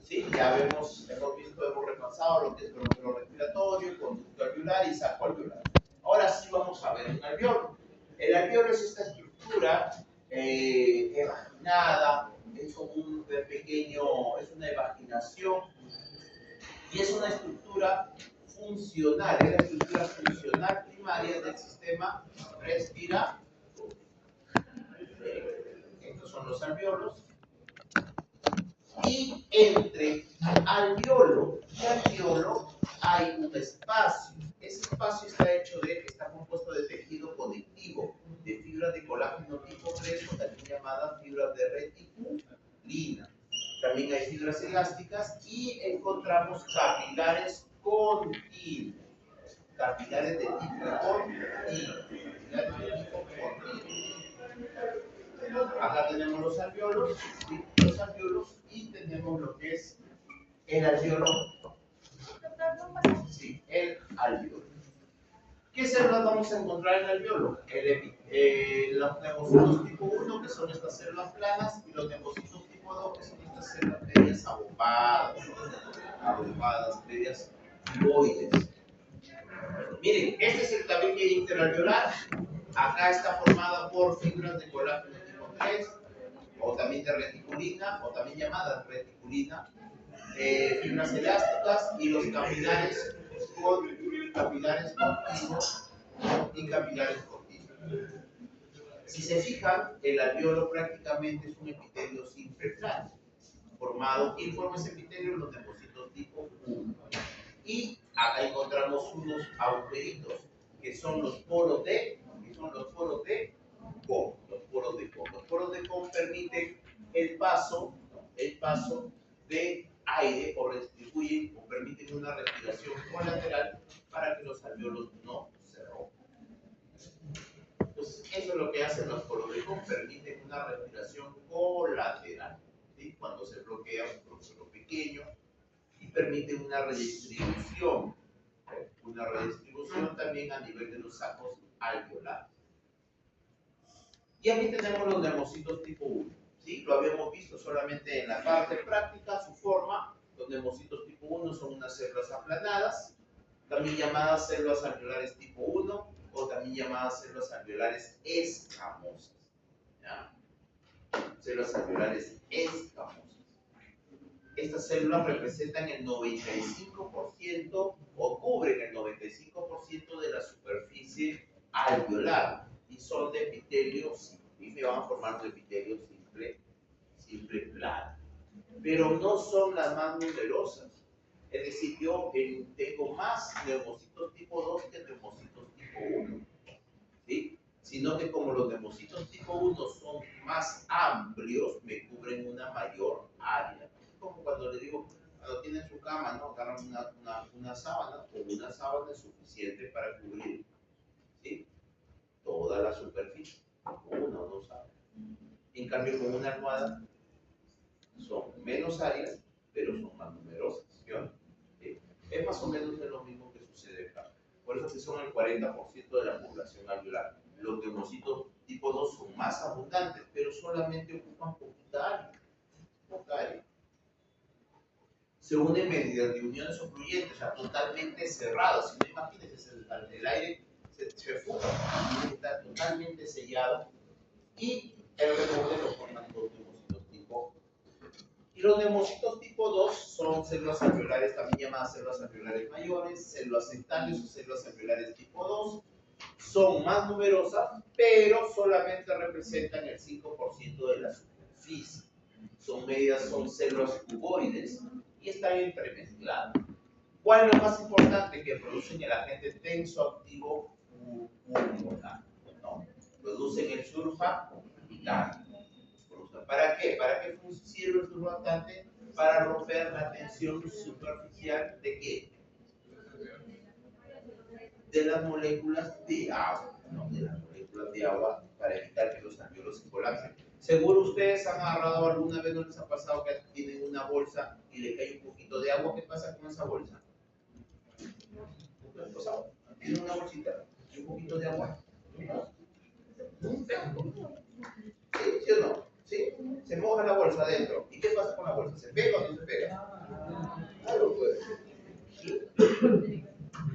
¿Sí? Ya hemos repasado lo que es bronquiolo respiratorio, conducto alveolar y saco alveolar. Ahora sí vamos a ver un alveolo. El alveolo es esta estructura evaginada, es un pequeño, es una evaginación y es una estructura funcional, es la estructura funcional primaria del sistema respiratorio. Estos son los alveolos. Y entre alveolo y alveolo hay un espacio. Ese espacio está compuesto de tejido conectivo, de fibras de colágeno tipo 3, o también llamadas fibras de reticulina. También hay fibras elásticas y encontramos capilares continuos. Capilares de tipo continuo. Acá tenemos los alveolos, ¿sí? Los alveolos, y tenemos lo que es el alveolo. Sí, el alveolo. ¿Qué células vamos a encontrar en el alveolo? Los neumocitos tipo 1, que son estas células planas, y los neumocitos tipo 2, que son estas células medias abombadas, medias ovoides. Miren, este es el tabique interalveolar. Acá está formada por fibras de colágeno tipo 3, o también de reticulina, o también llamadas reticulina, fibras elásticas y los capilares continuos y capilares continuos. Si se fijan, el alveolo prácticamente es un epitelio simple plano, formado. ¿Quién forma ese epitelio? Los neumocitos tipo 1. Y acá encontramos unos agujeritos que son los poros de Kohn. Los poros de Kohn. Los poros de Kohn permiten el paso de aire, o redistribuyen o permiten una respiración colateral para que los alveolos no se rompan. Entonces, eso es lo que hacen los poros de Kohn, permiten una respiración colateral. ¿Sí? Cuando se bloquea un proceso pequeño, y permite una redistribución también a nivel de los sacos alveolares. Y aquí tenemos los neumocitos tipo 1. ¿Sí? Lo habíamos visto solamente en la parte práctica, su forma. Los neumocitos tipo 1 son unas células aplanadas, también llamadas células alveolares tipo 1, o también llamadas células alveolares escamosas. ¿Ya? Células alveolares escamosas. Estas células representan el 95% o cubren el 95% de la superficie alveolar y son de epitelio simple. Y me van a formar un epitelio simple plano. Pero no son las más numerosas. Es decir, yo tengo más neumocitos tipo 2 que neumocitos tipo 1. ¿Sí? Sino que como los neumocitos tipo 1 son más amplios, me cubren una mayor área. Como cuando le digo, cuando tienen su cama, ¿no? Agarran una sábana, o una sábana es suficiente para cubrir, ¿sí? Toda la superficie, una o dos sábanas. En cambio, con una almohada son menos áreas, pero son más numerosas, ¿sí? Es más o menos lo mismo que sucede acá. Por eso que son el 40% de la población alveolar. Los neumocitos tipo 2 son más abundantes, pero solamente ocupan poca área. Se unen mediante de uniones ocluyentes, o sea, totalmente cerradas. Si no, imagínense, el aire se fuga y está totalmente sellado. Y el reborde lo forman los neumocitos tipo 2. Y los neumocitos tipo 2 son células alveolares, también llamadas células alveolares mayores, células sectarias o células alveolares tipo 2. Son más numerosas, pero solamente representan el 5% de la superficie. Son células cuboides y están entremezcladas. ¿Cuál es lo más importante? Que producen el agente tensoactivo pulmonar, ¿no? Producen el surfactante. ¿Para qué? ¿Para qué sirve el surfactante? Para romper la tensión superficial ¿de qué? De las moléculas de agua, ¿no? De las moléculas de agua, para evitar que los alveolos se colapsen. Seguro ustedes han agarrado alguna vez, ¿no les ha pasado que tienen una bolsa y le cae un poquito de agua? ¿Qué pasa con esa bolsa? Tiene una bolsita y un poquito de agua. ¿Sí o no? ¿Sí? Se moja la bolsa adentro. ¿Y qué pasa con la bolsa? ¿Se pega o no se pega? Claro, pues.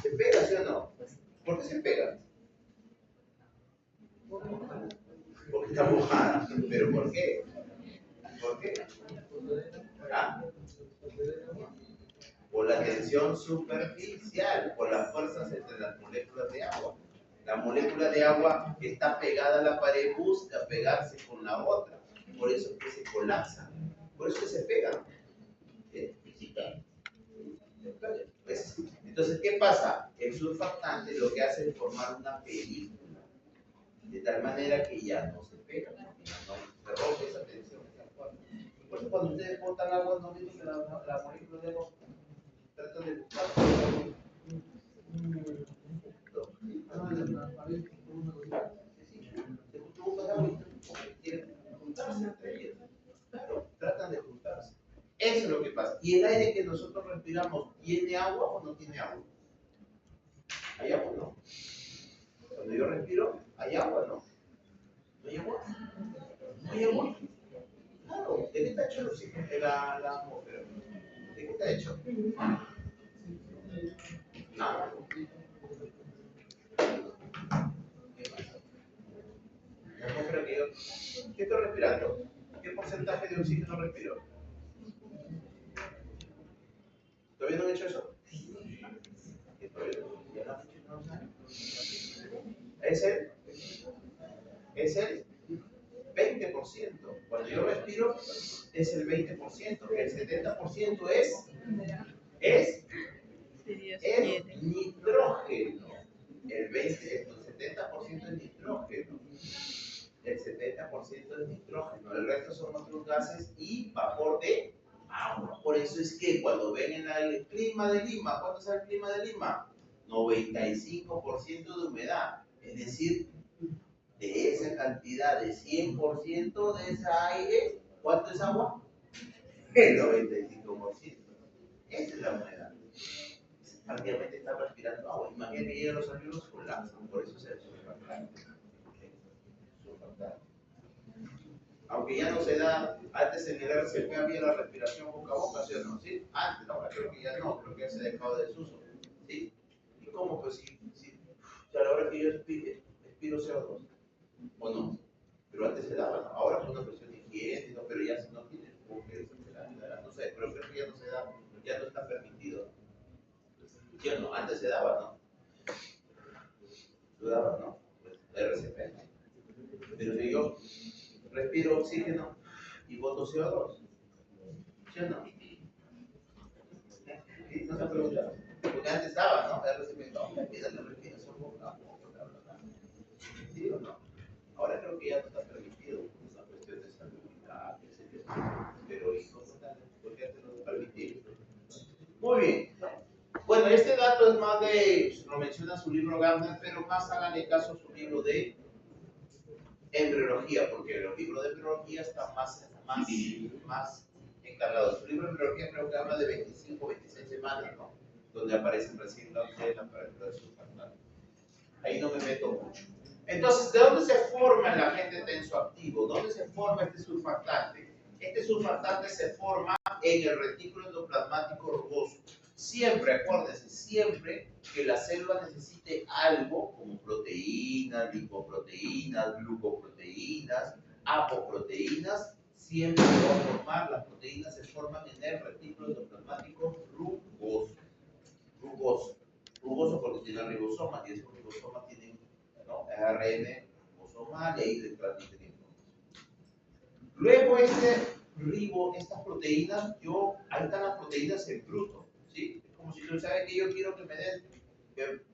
¿Se pega, sí o no? ¿Por qué se pega? Porque está mojada. ¿Pero por qué? ¿Por qué? ¿Ah? Por la tensión superficial, por las fuerzas entre las moléculas de agua. La molécula de agua que está pegada a la pared busca pegarse con la otra. Por eso es que se colapsa. Por eso es que se pegan. Pues, entonces, ¿qué pasa? El surfactante lo que hace es formar una película. De tal manera que ya no se pega. No se rompe esa tensión. Por eso cuando ustedes botan agua, no dicen que la molécula de agua trata de buscar. Quieren juntarse entre ellos. Claro, tratan de juntarse. Eso es lo que pasa. ¿Y el aire que nosotros respiramos tiene agua o no tiene agua? ¿Hay agua o no? Cuando yo respiro, ¿hay agua o no? ¿No hay agua? ¿No hay agua? Claro. ¿De qué está hecho el oxígeno? La atmósfera. ¿De qué está hecho? Nada. La atmósfera que yo... ¿Qué estoy respirando? ¿Qué porcentaje de oxígeno respiro? ¿Todavía no han hecho eso? ¿Ya lo han hecho? ¿No saben? Es el 20%. Cuando yo respiro, es el 20%. El 70% es nitrógeno. El 70% es nitrógeno. El 70% es nitrógeno. El resto son otros gases y vapor de agua. Por eso es que cuando ven en el clima de Lima, ¿cuánto es el clima de Lima? 95% de humedad. Es decir, de esa cantidad de 100% de ese aire, ¿cuánto es agua? El 95%. Esa es la humedad. Prácticamente está respirando agua. Imagínate que ya los alveolos colapsan, por eso se surfactante. Aunque ya no se da, antes en el RCP había la respiración boca a boca, ¿sí o no? ¿Sí? Antes, ahora creo que ya no, creo que ya se ha dejado de desuso. ¿Sí? ¿Y cómo? Pues si a la hora que yo expiro CO2, ¿o no? Pero antes se daba, ¿no? Ahora con una presión higiene, ¿no? Pero ya si no tiene, como que no sé, pero creo que ya no se da, ya no está permitido. ¿Sí o no? Antes se daba, ¿no? Se daba, ¿no? Pues RCP. Pero si yo respiro oxígeno y boto CO2, ¿sí o no? ¿Sí? ¿No se ha preguntado? Porque antes daba, ¿no? RCP, no, empieza la respiración boca a boca, bla, bla, bla. ¿Sí o no? Ahora creo que ya no está permitido, por una cuestión de salubridad, etc. Pero ¿y cómo está? ¿Por qué antes no se permitía? Muy bien. Bueno, este dato es más de, lo menciona su libro Gardner, pero más háganle caso a su libro de embriología, porque el libro de embriología está más encargado. Su libro de embriología creo que habla de 25 o 26 semanas, ¿no? Donde aparecen recién las células para el surfactante. Ahí no me meto mucho. Entonces, ¿de dónde se forma el agente tensoactivo? ¿Dónde se forma este surfactante? Este surfactante se forma en el retículo endoplasmático rugoso. Siempre, acuérdense, siempre que la célula necesite algo, como proteínas, lipoproteínas, glucoproteínas, apoproteínas, siempre va a formar, las proteínas se forman en el retículo endoplasmático rugoso. Rugoso porque tiene ribosomas y esos ribosomas tienen, ¿no?, ARN ribosomal y ahí le transmiten información. Luego estas proteínas, ahí están las proteínas en bruto, ¿sí? Es como si tú sabes que yo quiero que me den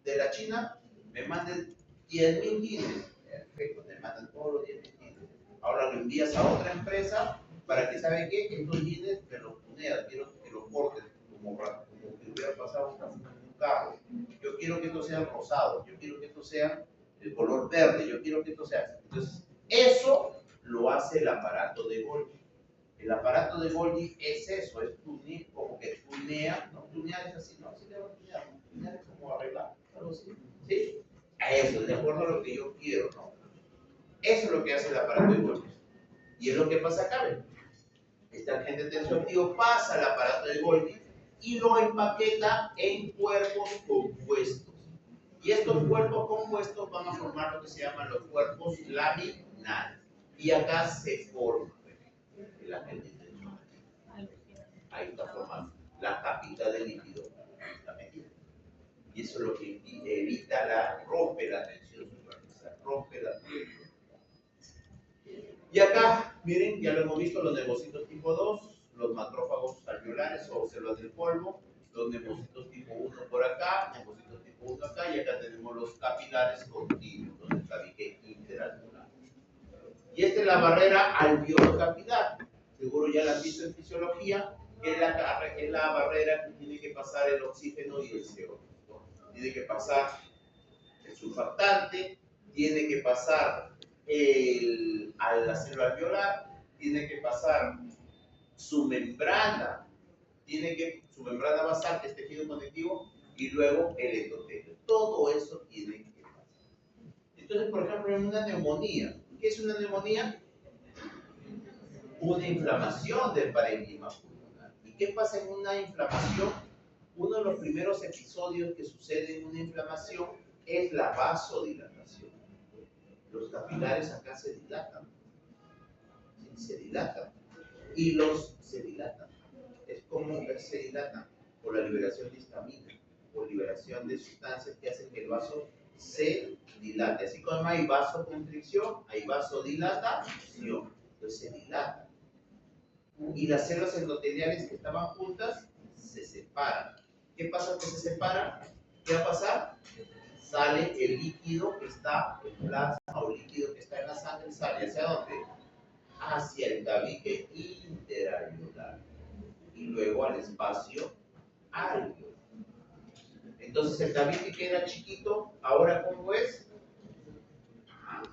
de la China, me manden 10.000 genes. Perfecto, te mandan todos los 10.000 genes. Ahora lo envías a otra empresa para que, ¿sabe qué? Estos genes me los tuneas, quiero que los cortes como que hubiera pasado un carro. Yo quiero que estos sean rosados, yo quiero que estos sean de color verde, yo quiero que estos sean. Entonces, eso lo hace el aparato de Golgi. El aparato de Golgi es eso, es tunear, como que tunea, ¿no? Tunear es así, ¿no? Sí, le voy a tunear, ¿no? Tunear es como arreglar, algo así. ¿Sí? A eso, de acuerdo a lo que yo quiero, ¿no? Eso es lo que hace el aparato de Golgi. Y es lo que pasa acá, ¿ven? Este agente tensioactivo pasa al aparato de Golgi y lo empaqueta en cuerpos compuestos. Y estos cuerpos compuestos van a formar lo que se llaman los cuerpos laminares. Y acá se forma el agente tensioactivo. Ahí está formando la capita de líquido. Y eso es lo que evita rompe la tensión superficial, rompe la tensión. Y acá, miren, ya lo hemos visto, los neumocitos tipo 2, los macrófagos alveolares o células del polvo, los neumocitos tipo 1 por acá, neumocitos tipo 1 acá, y acá tenemos los capilares continuos, el tabique interalveolar. Y esta es la barrera alveolo-capilar. Seguro ya la han visto en fisiología, que es la barrera que tiene que pasar el oxígeno y el CO2. Tiene que pasar el surfactante, tiene que pasar a la célula alveolar, tiene que pasar su membrana, su membrana basal, que es tejido conectivo, y luego el endotelio. Todo eso tiene que pasar. Entonces, por ejemplo, en una neumonía, ¿qué es una neumonía? Una inflamación del parénquima pulmonar. ¿Y qué pasa en una inflamación? Uno de los primeros episodios que sucede en una inflamación es la vasodilatación. Los capilares acá se dilatan. ¿Sí? Se dilatan. Y los se dilatan. Es como se dilatan por la liberación de histamina, por liberación de sustancias que hacen que el vaso se dilate. Así como hay vasoconstricción, hay vasodilatación. Entonces se dilata. Y las células endoteliales que estaban juntas se separan. ¿Qué pasa que se separan? ¿Qué va a pasar? Sale el líquido que está en plasma o el líquido que está en la sangre, sale ¿hacia dónde? Hacia el tabique interalveolar y luego al espacio alveolar. Entonces el tabique que era chiquito, ahora ¿cómo es?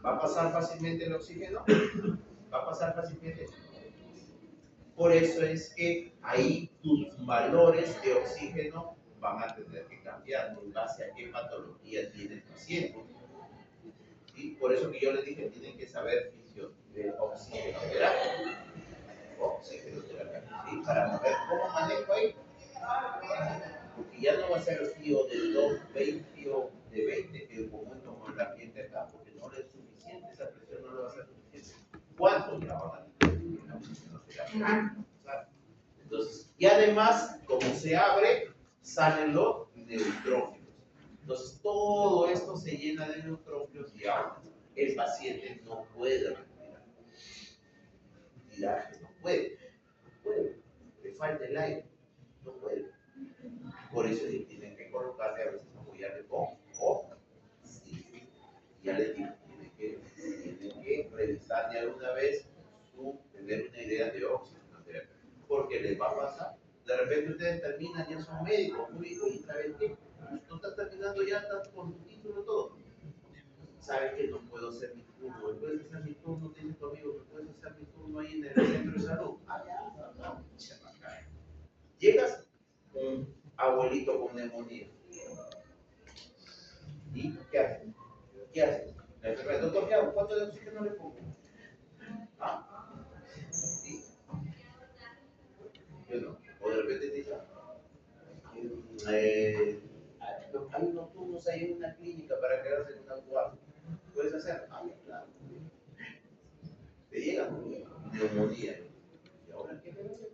¿Va a pasar fácilmente el oxígeno? ¿Va a pasar fácilmente? Por eso es que ahí tus valores de oxígeno van a tener que cambiar en base a qué patología tiene el paciente. ¿Sí? Por eso que yo les dije, tienen que saber de oxigenoterapia. Oxigenoterapia. ¿Sí? Para saber cómo manejo ahí. Porque ya no va a ser el frío de 220 o de 20, que es común como el ambiente acá, porque no le es suficiente, esa presión no le va a ser suficiente. ¿Cuánto ya van a tener la oxigenoterapia? Entonces, y además, como se abre, salen los neutrófilos. Entonces, todo esto se llena de neutrófilos y agua. El paciente no puede respirar. No puede. No puede. Le falta el aire. No puede. Por eso tienen que colocarle a veces apoyarle con oxígeno. Ya les digo, tienen que revisar ya alguna vez tener una idea de oxígeno. Porque les va a pasar. De repente ustedes terminan, ya son médicos, muy bien, ¿saben qué? Tú estás terminando ya, estás con tu título y todo. ¿Sabes que no puedo hacer mi turno? ¿Puedes hacer mi turno? Dice tu amigo, que puedes hacer mi turno ahí en el centro de salud. Ah, ya, llegas, un abuelito con neumonía. ¿Y qué haces? ¿Qué haces? La enfermera, doctor, ¿qué hago? ¿Cuánto de oxígeno le pongo? ¿Ah? ¿Sí? Yo no. O de repente te dice, hay unos turnos ahí en una clínica para quedarse en una guardia. ¿Puedes hacer? Ah, claro. Te llega neumonía. ¿Y ahora qué te hacer?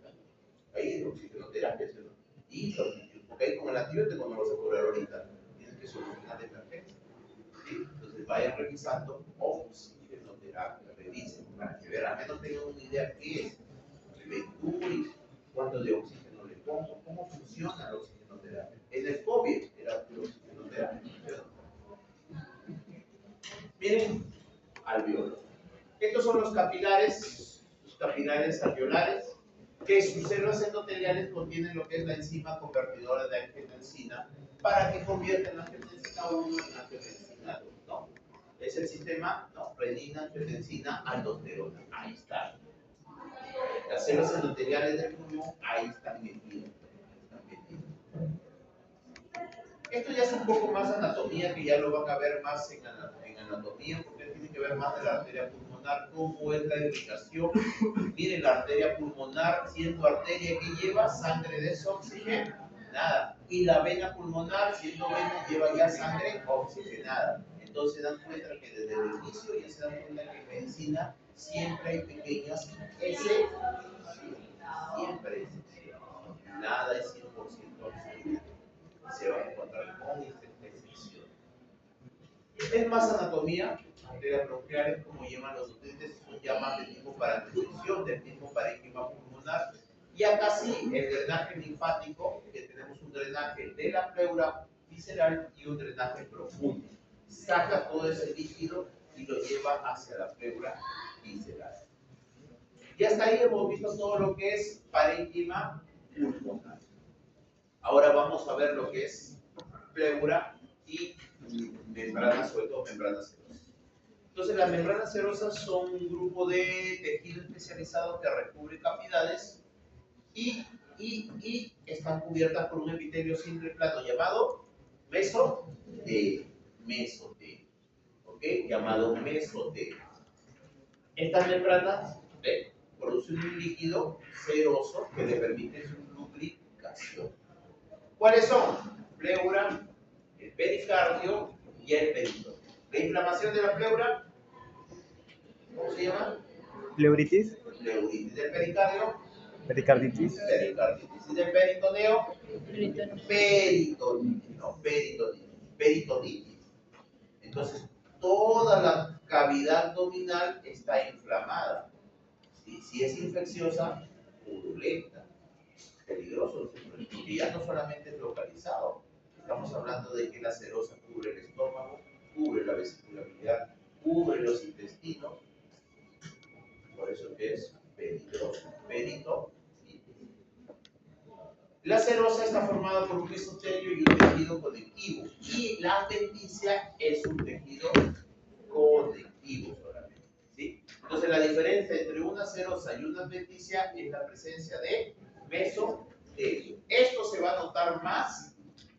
Ahí oxigenoterapia, ¿sí? Y porque ahí con el antibiótico no vas a curar ahorita. Tienes que solucionar de emergencia. ¿Sí? Entonces vayan revisando oxigenoterapia, revisen para que vean, al menos tengan una idea qué es. Venturi, cuánto de oxígeno le pongo, cómo funciona la oxigenoterapia. En el COVID era la oxigenoterapia. Miren, alveolo. Estos son los capilares alveolares, que sus células endoteliales contienen lo que es la enzima convertidora de angiotensina para que convierta la angiotensina 1 en angiotensina 2, ¿no? Es el sistema, ¿no? Renina, angiotensina, aldosterona. Ahí está. Las células endoteliales del pulmón, ahí están metidas. Esto ya es un poco más anatomía, que ya lo van a ver más en anatomía, porque tiene que ver más de la arteria pulmonar. pulmonar, ¿cómo es la irrigación? Miren, la arteria pulmonar, siendo arteria que lleva sangre desoxigenada. Y la vena pulmonar, siendo vena, lleva ya sangre oxigenada. Entonces se dan cuenta que desde el inicio ya se dan cuenta que en medicina siempre hay pequeñas excepciones. Siempre es excepción. Nada es 100% absoluto. Se va a encontrar con excepción. Es más anatomía, arterias bronquiales, como llaman los nutrientes, son llamas de tipo para nutrición, del mismo parénquima pulmonar. Y acá sí, el drenaje linfático, que tenemos un drenaje de la pleura visceral y un drenaje profundo. Saca todo ese líquido y lo lleva hacia la pleura visceral. Y hasta ahí hemos visto todo lo que es parénquima pulmonar. Ahora vamos a ver lo que es pleura y membranas, sobre todo membranas serosas. Entonces, las membranas serosas son un grupo de tejido especializado que recubre cavidades y están cubiertas por un epitelio simple plano llamado mesotelio. ¿Ok? Llamado mesotelio. Estas membranas producen un líquido seroso que le permite su lubricación. ¿Cuáles son? Pleura, el pericardio y el peritoneo. La inflamación de la pleura, ¿cómo se llama? Pleuritis. Pleuritis. Del pericardio, Pericarditis. pericarditis. Y del peritoneo, peritonitis, ¿no? Peritonitis. Entonces, toda la cavidad abdominal está inflamada. Si es infecciosa, purulenta, peligroso, porque ya no solamente es localizado. Estamos hablando de que la serosa cubre el estómago, cubre la vesícula biliar, cubre los intestinos. Por eso que es peligroso. Peritonitis. La serosa está formada por un mesotelio y un tejido conectivo. Y la adventicia es un tejido conectivo solamente. ¿Sí? Entonces, la diferencia entre una serosa y una adventicia es la presencia de mesotelio. Esto se va a notar más,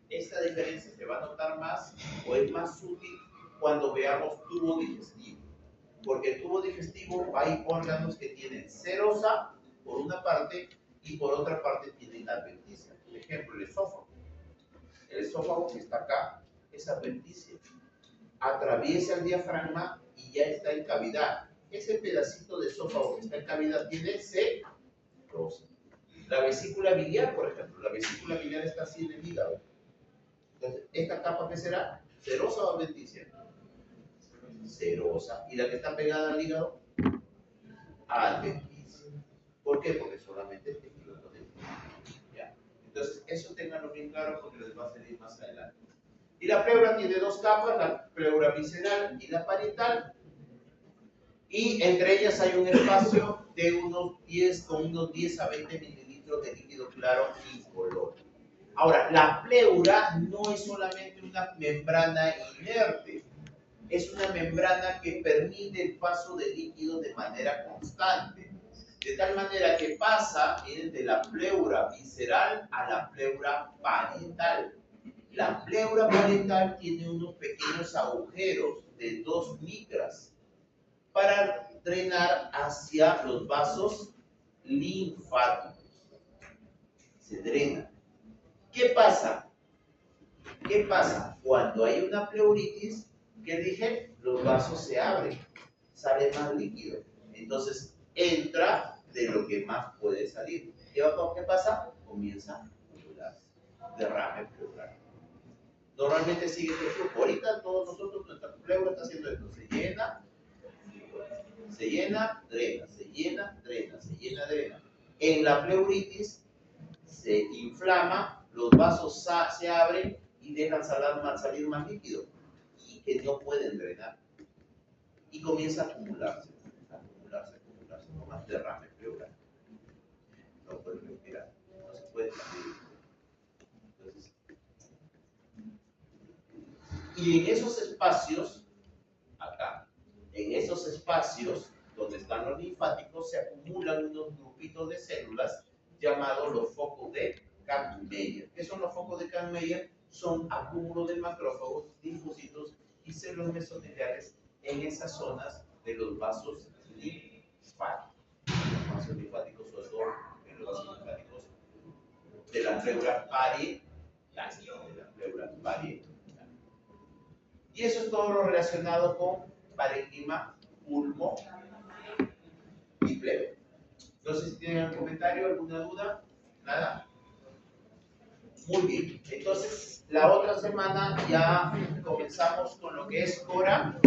esta diferencia se va a notar más o es más sutil cuando veamos tubo digestivo. Porque el tubo digestivo hay órganos que tienen serosa por una parte y por otra parte tienen adventicia. Por ejemplo, el esófago. El esófago que está acá es adventicia. Atraviesa el diafragma y ya está en cavidad. Ese pedacito de esófago que está en cavidad tiene serosa. La vesícula biliar, por ejemplo, la vesícula biliar está así en el hígado. Entonces, ¿esta capa qué será? ¿Serosa o adventicia? Serosa. ¿Y la que está pegada al hígado? Adventicia. ¿Por qué? Porque solamente es tejido conectivo. ¿Ya? Entonces, eso tenganlo bien claro porque les va a salir más adelante. Y la pleura tiene dos capas, la pleura visceral y la parietal. Y entre ellas hay un espacio de unos 10 a 20 mililitros de líquido claro incoloro. Ahora, la pleura no es solamente una membrana inerte, es una membrana que permite el paso de líquidos de manera constante. De tal manera que pasa de la pleura visceral a la pleura parietal. La pleura parietal tiene unos pequeños agujeros de 2 micras para drenar hacia los vasos linfáticos. Se drena. ¿Qué pasa? ¿Qué pasa? Cuando hay una pleuritis, ¿qué dije? Los vasos se abren, sale más líquido. Entonces entra de lo que más puede salir. ¿Y qué pasa? Comienza a acumularse. Derrame pleural. Normalmente sigue este flujo. Ahorita todos nosotros, nuestra pleura está haciendo esto. Se llena, drena, se llena, drena, se llena, drena. En la pleuritis se inflama, los vasos se abren y dejan salir más líquido y que no pueden drenar. Y comienza a acumularse, no más derrame pleural. No puede respirar, no se puede salir. Entonces, y en esos espacios, acá, en esos espacios donde están los linfáticos, se acumulan unos grupitos de células llamados los focos de Kahn-Meyer. ¿Qué son los focos de Kahn-Meyer? Son acúmulos de macrófagos, linfocitos y células mesoteliales en esas zonas de los vasos linfáticos. Los vasos linfáticos, sobre todo en los vasos linfáticos de la pleura parietal. Y eso es todo lo relacionado con parénquima, pulmo y plebe. Entonces, si tienen algún comentario, alguna duda, nada. Muy bien. Entonces, la otra semana ya comenzamos con lo que es corazón.